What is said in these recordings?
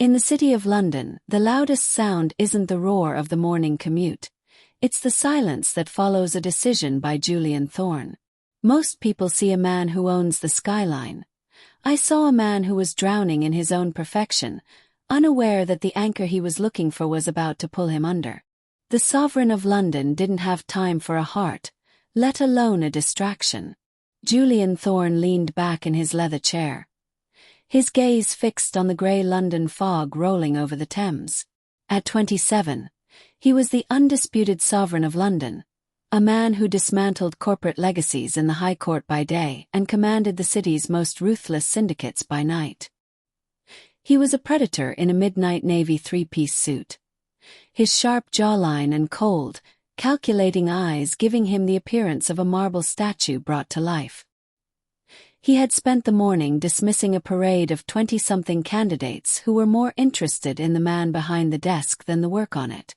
In the City of London, the loudest sound isn't the roar of the morning commute. It's the silence that follows a decision by Julian Thorne. Most people see a man who owns the skyline. I saw a man who was drowning in his own perfection, unaware that the anchor he was looking for was about to pull him under. The sovereign of London didn't have time for a heart, let alone a distraction. Julian Thorne leaned back in his leather chair, his gaze fixed on the grey London fog rolling over the Thames. At 27, he was the undisputed sovereign of London, a man who dismantled corporate legacies in the High Court by day and commanded the city's most ruthless syndicates by night. He was a predator in a midnight navy three-piece suit, his sharp jawline and cold, calculating eyes giving him the appearance of a marble statue brought to life. He had spent the morning dismissing a parade of 20-something candidates who were more interested in the man behind the desk than the work on it.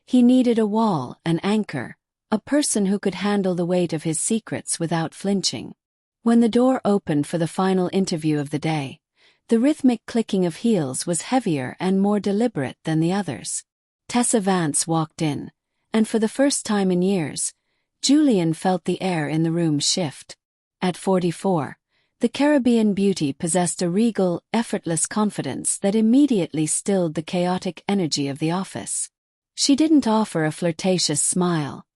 He needed a wall, an anchor, a person who could handle the weight of his secrets without flinching. When the door opened for the final interview of the day, the rhythmic clicking of heels was heavier and more deliberate than the others. Tessa Vance walked in, and for the first time in years, Julian felt the air in the room shift. At 44, the Caribbean beauty possessed a regal, effortless confidence that immediately stilled the chaotic energy of the office. She didn't offer a flirtatious smile.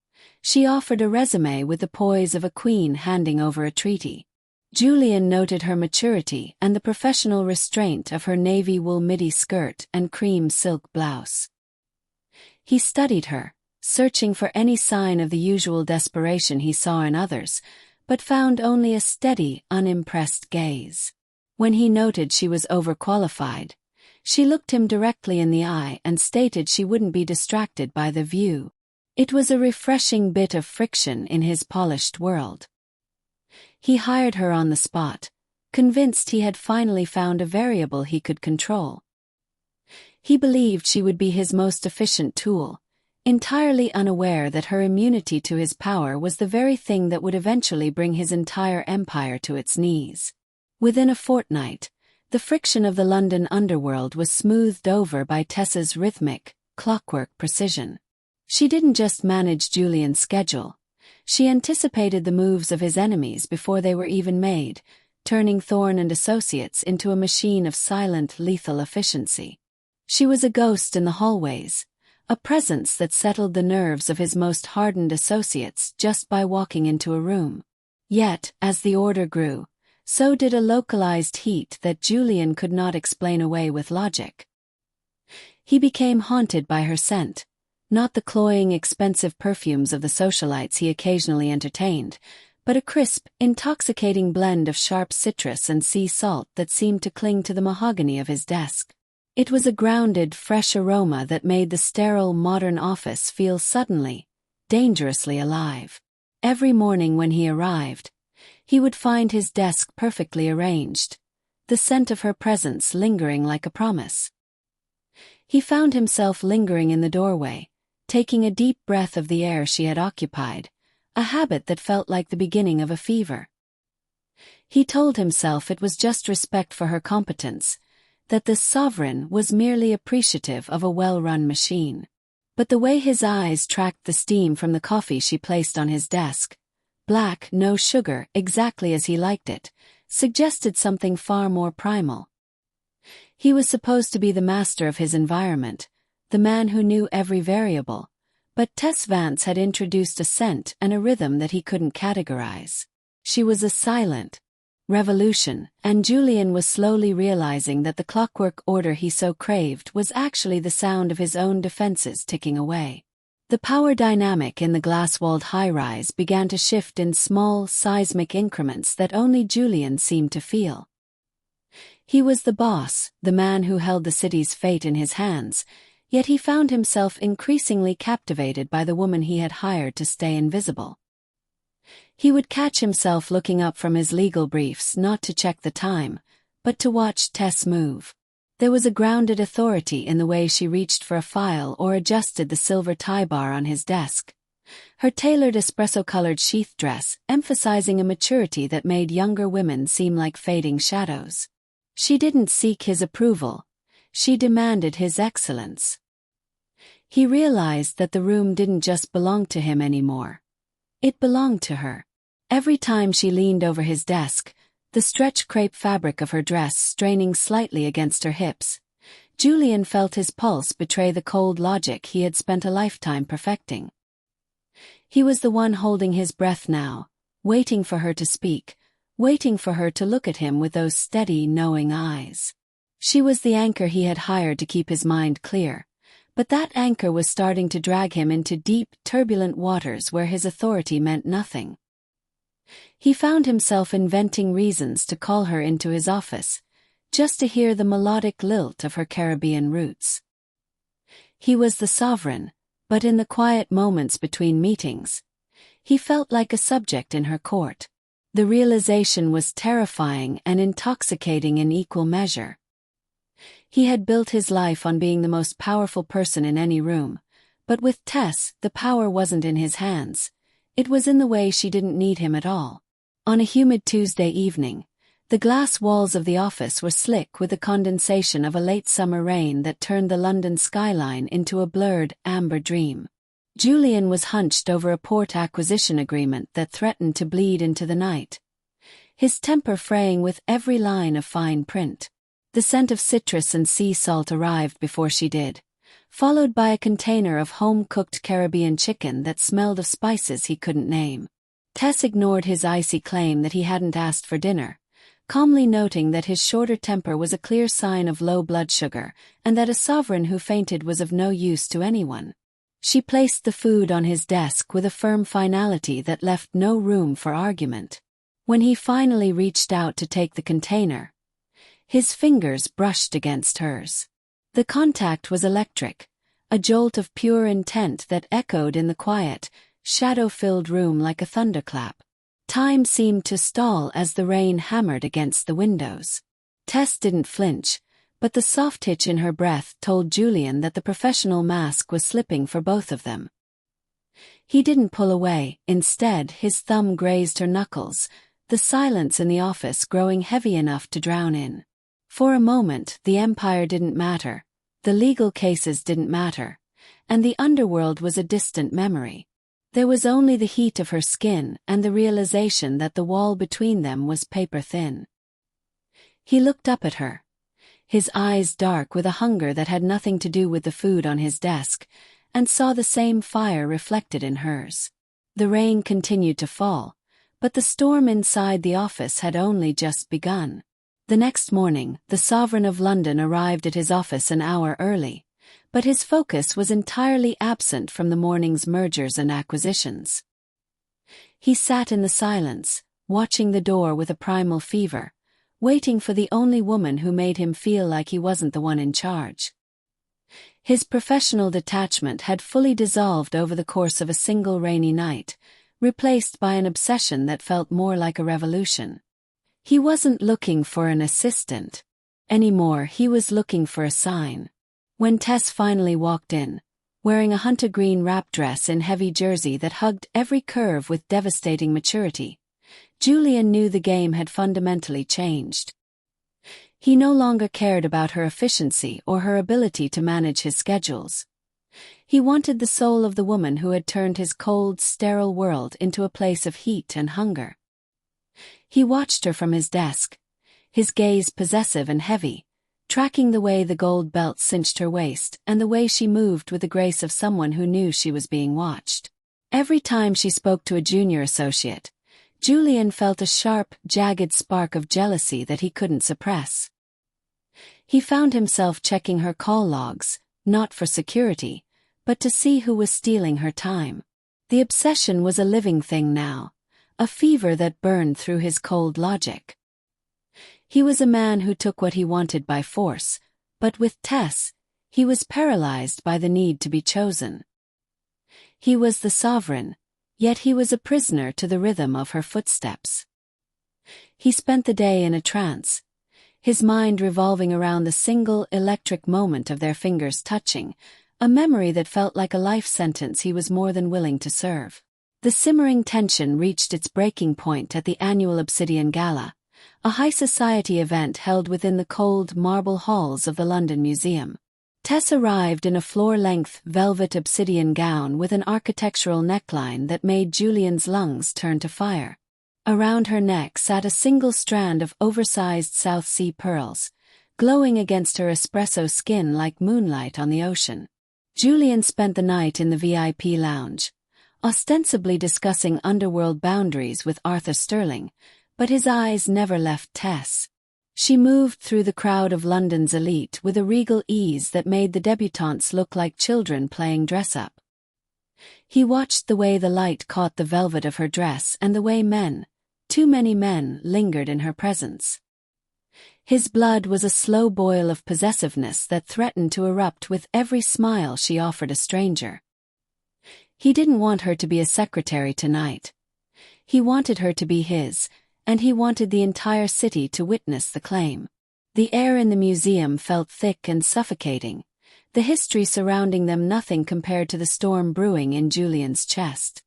She offered a resume with the poise of a queen handing over a treaty. Julian noted her maturity and the professional restraint of her navy wool midi skirt and cream silk blouse. He studied her, searching for any sign of the usual desperation he saw in others, but found only a steady, unimpressed gaze. When he noted she was overqualified, she looked him directly in the eye and stated she wouldn't be distracted by the view. It was a refreshing bit of friction in his polished world. He hired her on the spot, convinced he had finally found a variable he could control. He believed she would be his most efficient tool, entirely unaware that her immunity to his power was the very thing that would eventually bring his entire empire to its knees. Within a fortnight, the friction of the London underworld was smoothed over by Tessa's rhythmic, clockwork precision. She didn't just manage Julian's schedule, she anticipated the moves of his enemies before they were even made, turning Thorne and Associates into a machine of silent, lethal efficiency. She was a ghost in the hallways, a presence that settled the nerves of his most hardened associates just by walking into a room. Yet, as the order grew, so did a localized heat that Julian could not explain away with logic. He became haunted by her scent, not the cloying, expensive perfumes of the socialites he occasionally entertained, but a crisp, intoxicating blend of sharp citrus and sea salt that seemed to cling to the mahogany of his desk. It was a grounded, fresh aroma that made the sterile, modern office feel suddenly, dangerously alive. Every morning when he arrived, he would find his desk perfectly arranged, the scent of her presence lingering like a promise. He found himself lingering in the doorway, taking a deep breath of the air she had occupied, a habit that felt like the beginning of a fever. He told himself it was just respect for her competence, that the sovereign was merely appreciative of a well-run machine. But the way his eyes tracked the steam from the coffee she placed on his desk, black, no sugar, exactly as he liked it, suggested something far more primal. He was supposed to be the master of his environment, the man who knew every variable, but Tess Vance had introduced a scent and a rhythm that he couldn't categorize. She was a silent revolution, and Julian was slowly realizing that the clockwork order he so craved was actually the sound of his own defenses ticking away. The power dynamic in the glass-walled high-rise began to shift in small, seismic increments that only Julian seemed to feel. He was the boss, the man who held the city's fate in his hands, yet he found himself increasingly captivated by the woman he had hired to stay invisible. He would catch himself looking up from his legal briefs not to check the time, but to watch Tess move. There was a grounded authority in the way she reached for a file or adjusted the silver tie bar on his desk. Her tailored espresso-colored sheath dress emphasizing a maturity that made younger women seem like fading shadows. She didn't seek his approval. she demanded his excellence. He realized that the room didn't just belong to him anymore. It belonged to her. Every time she leaned over his desk, the stretch crepe fabric of her dress straining slightly against her hips, Julian felt his pulse betray the cold logic he had spent a lifetime perfecting. He was the one holding his breath now, waiting for her to speak, waiting for her to look at him with those steady, knowing eyes. She was the anchor he had hired to keep his mind clear, but that anchor was starting to drag him into deep, turbulent waters where his authority meant nothing. He found himself inventing reasons to call her into his office, just to hear the melodic lilt of her Caribbean roots. He was the sovereign, but in the quiet moments between meetings, he felt like a subject in her court. The realization was terrifying and intoxicating in equal measure. He had built his life on being the most powerful person in any room, but with Tess, the power wasn't in his hands. It was in the way she didn't need him at all. On a humid Tuesday evening, the glass walls of the office were slick with the condensation of a late summer rain that turned the London skyline into a blurred, amber dream. Julian was hunched over a port acquisition agreement that threatened to bleed into the night, his temper fraying with every line of fine print. The scent of citrus and sea salt arrived before she did, followed by a container of home-cooked Caribbean chicken that smelled of spices he couldn't name. Tess ignored his icy claim that he hadn't asked for dinner, calmly noting that his shorter temper was a clear sign of low blood sugar, and that a sovereign who fainted was of no use to anyone. She placed the food on his desk with a firm finality that left no room for argument. When he finally reached out to take the container, his fingers brushed against hers. The contact was electric, a jolt of pure intent that echoed in the quiet, shadow-filled room like a thunderclap. Time seemed to stall as the rain hammered against the windows. Tess didn't flinch, but the soft hitch in her breath told Julian that the professional mask was slipping for both of them. He didn't pull away, instead his thumb grazed her knuckles, the silence in the office growing heavy enough to drown in. For a moment the empire didn't matter, the legal cases didn't matter, and the underworld was a distant memory. There was only the heat of her skin and the realization that the wall between them was paper thin. He looked up at her, his eyes dark with a hunger that had nothing to do with the food on his desk, and saw the same fire reflected in hers. The rain continued to fall, but the storm inside the office had only just begun. The next morning, the Sovereign of London arrived at his office an hour early, but his focus was entirely absent from the morning's mergers and acquisitions. He sat in the silence, watching the door with a primal fever, waiting for the only woman who made him feel like he wasn't the one in charge. His professional detachment had fully dissolved over the course of a single rainy night, replaced by an obsession that felt more like a revolution. He wasn't looking for an assistant anymore, he was looking for a sign. When Tess finally walked in, wearing a hunter green wrap dress in heavy jersey that hugged every curve with devastating maturity, Julian knew the game had fundamentally changed. He no longer cared about her efficiency or her ability to manage his schedules. He wanted the soul of the woman who had turned his cold, sterile world into a place of heat and hunger. He watched her from his desk, his gaze possessive and heavy, tracking the way the gold belt cinched her waist and the way she moved with the grace of someone who knew she was being watched. Every time she spoke to a junior associate, Julian felt a sharp, jagged spark of jealousy that he couldn't suppress. He found himself checking her call logs, not for security, but to see who was stealing her time. The obsession was a living thing now, a fever that burned through his cold logic. He was a man who took what he wanted by force, but with Tess, he was paralyzed by the need to be chosen. He was the sovereign, yet he was a prisoner to the rhythm of her footsteps. He spent the day in a trance, his mind revolving around the single electric moment of their fingers touching, a memory that felt like a life sentence he was more than willing to serve. The simmering tension reached its breaking point at the annual Obsidian Gala, a high society event held within the cold marble halls of the London Museum. Tess arrived in a floor-length velvet obsidian gown with an architectural neckline that made Julian's lungs turn to fire. Around her neck sat a single strand of oversized South Sea pearls, glowing against her espresso skin like moonlight on the ocean. Julian spent the night in the VIP lounge, ostensibly discussing Underworld boundaries with Arthur Sterling, but his eyes never left Tess. She moved through the crowd of London's elite with a regal ease that made the debutantes look like children playing dress-up. He watched the way the light caught the velvet of her dress and the way too many men, lingered in her presence. His blood was a slow boil of possessiveness that threatened to erupt with every smile she offered a stranger. He didn't want her to be a secretary tonight. He wanted her to be his, and he wanted the entire city to witness the claim. The air in the museum felt thick and suffocating, the history surrounding them nothing compared to the storm brewing in Julian's chest.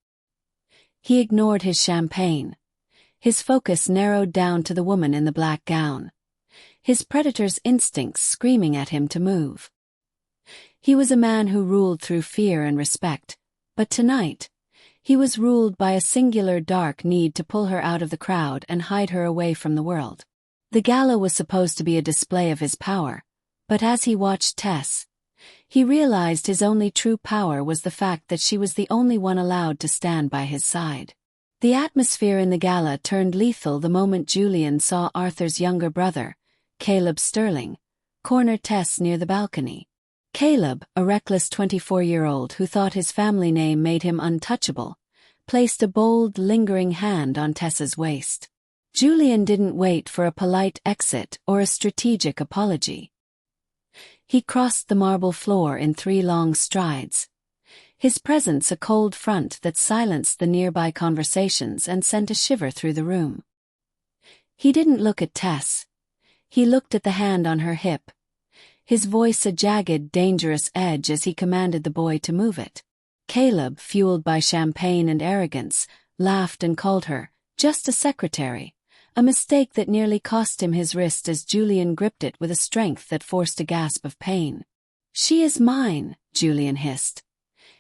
He ignored his champagne. His focus narrowed down to the woman in the black gown, his predator's instincts screaming at him to move. He was a man who ruled through fear and respect, but tonight, he was ruled by a singular dark need to pull her out of the crowd and hide her away from the world. The gala was supposed to be a display of his power, but as he watched Tess, he realized his only true power was the fact that she was the only one allowed to stand by his side. The atmosphere in the gala turned lethal the moment Julian saw Arthur's younger brother, Caleb Sterling, corner Tess near the balcony. Caleb, a reckless 24-year-old who thought his family name made him untouchable, placed a bold, lingering hand on Tessa's waist. Julian didn't wait for a polite exit or a strategic apology. He crossed the marble floor in 3 long strides, his presence a cold front that silenced the nearby conversations and sent a shiver through the room. He didn't look at Tess. He looked at the hand on her hip, his voice a jagged, dangerous edge as he commanded the boy to move it. Caleb, fueled by champagne and arrogance, laughed and called her, just a secretary, a mistake that nearly cost him his wrist as Julian gripped it with a strength that forced a gasp of pain. "She is mine," Julian hissed,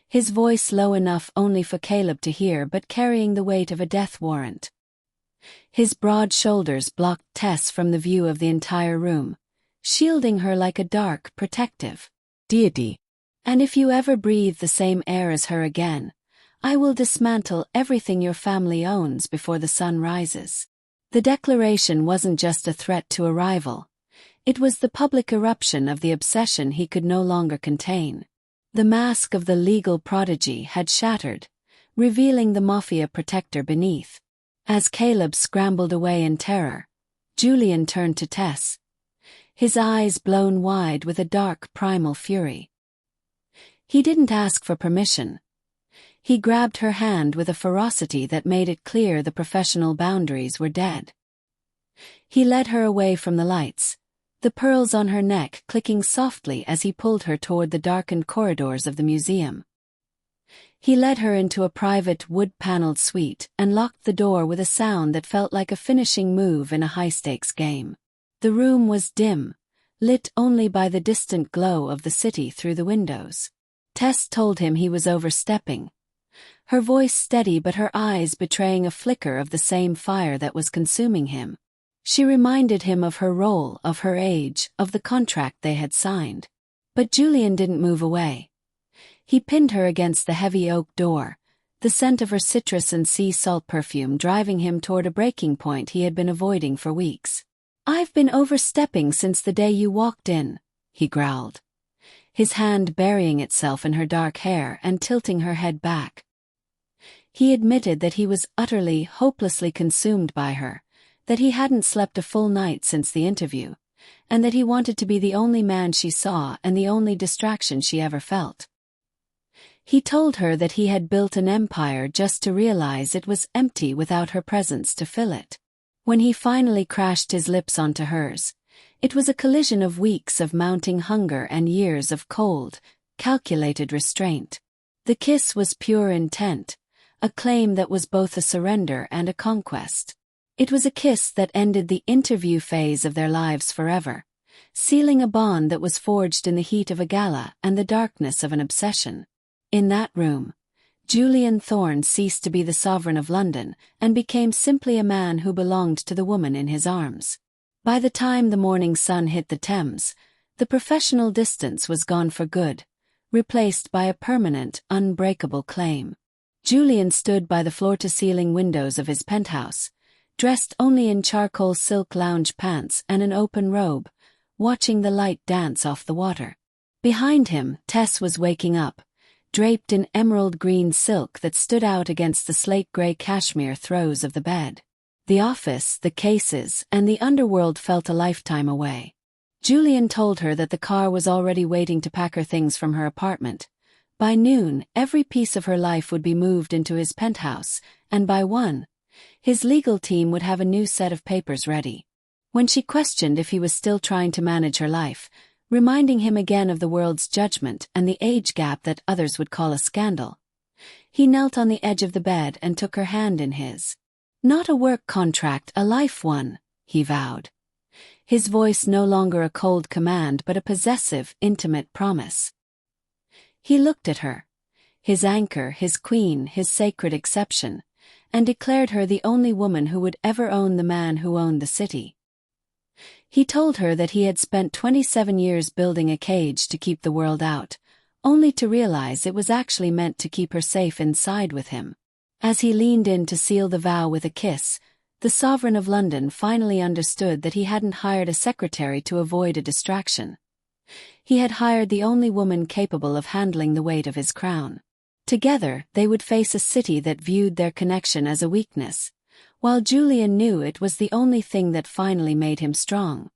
his voice low enough only for Caleb to hear but carrying the weight of a death warrant. His broad shoulders blocked Tess from the view of the entire room, shielding her like a dark, protective deity. "And if you ever breathe the same air as her again, I will dismantle everything your family owns before the sun rises." The declaration wasn't just a threat to a rival. It was the public eruption of the obsession he could no longer contain. The mask of the legal prodigy had shattered, revealing the mafia protector beneath. As Caleb scrambled away in terror, Julian turned to Tess, his eyes blown wide with a dark primal fury. He didn't ask for permission. He grabbed her hand with a ferocity that made it clear the professional boundaries were dead. He led her away from the lights, the pearls on her neck clicking softly as he pulled her toward the darkened corridors of the museum. He led her into a private wood-paneled suite and locked the door with a sound that felt like a finishing move in a high-stakes game. The room was dim, lit only by the distant glow of the city through the windows. Tess told him he was overstepping, her voice steady but her eyes betraying a flicker of the same fire that was consuming him. She reminded him of her role, of her age, of the contract they had signed. But Julian didn't move away. He pinned her against the heavy oak door, the scent of her citrus and sea salt perfume driving him toward a breaking point he had been avoiding for weeks. "I've been overstepping since the day you walked in," he growled, his hand burying itself in her dark hair and tilting her head back. He admitted that he was utterly, hopelessly consumed by her, that he hadn't slept a full night since the interview, and that he wanted to be the only man she saw and the only distraction she ever felt. He told her that he had built an empire just to realize it was empty without her presence to fill it. When he finally crashed his lips onto hers, it was a collision of weeks of mounting hunger and years of cold, calculated restraint. The kiss was pure intent, a claim that was both a surrender and a conquest. It was a kiss that ended the interview phase of their lives forever, sealing a bond that was forged in the heat of a gala and the darkness of an obsession. In that room, Julian Thorne ceased to be the sovereign of London and became simply a man who belonged to the woman in his arms. By the time the morning sun hit the Thames, the professional distance was gone for good, replaced by a permanent, unbreakable claim. Julian stood by the floor-to-ceiling windows of his penthouse, dressed only in charcoal silk lounge pants and an open robe, watching the light dance off the water. Behind him, Tess was waking up, draped in emerald green silk that stood out against the slate-gray cashmere throws of the bed. The office, the cases, and the underworld felt a lifetime away. Julian told her that the car was already waiting to pack her things from her apartment. By noon, every piece of her life would be moved into his penthouse, and by 1, his legal team would have a new set of papers ready. When she questioned if he was still trying to manage her life, reminding him again of the world's judgment and the age gap that others would call a scandal, he knelt on the edge of the bed and took her hand in his. "Not a work contract, a life one," he vowed. His voice no longer a cold command but a possessive, intimate promise. He looked at her, his anchor, his queen, his sacred exception, and declared her the only woman who would ever own the man who owned the city. He told her that he had spent 27 years building a cage to keep the world out, only to realize it was actually meant to keep her safe inside with him. As he leaned in to seal the vow with a kiss, the sovereign of London finally understood that he hadn't hired a secretary to avoid a distraction. He had hired the only woman capable of handling the weight of his crown. Together, they would face a city that viewed their connection as a weakness, while Julian knew it was the only thing that finally made him strong.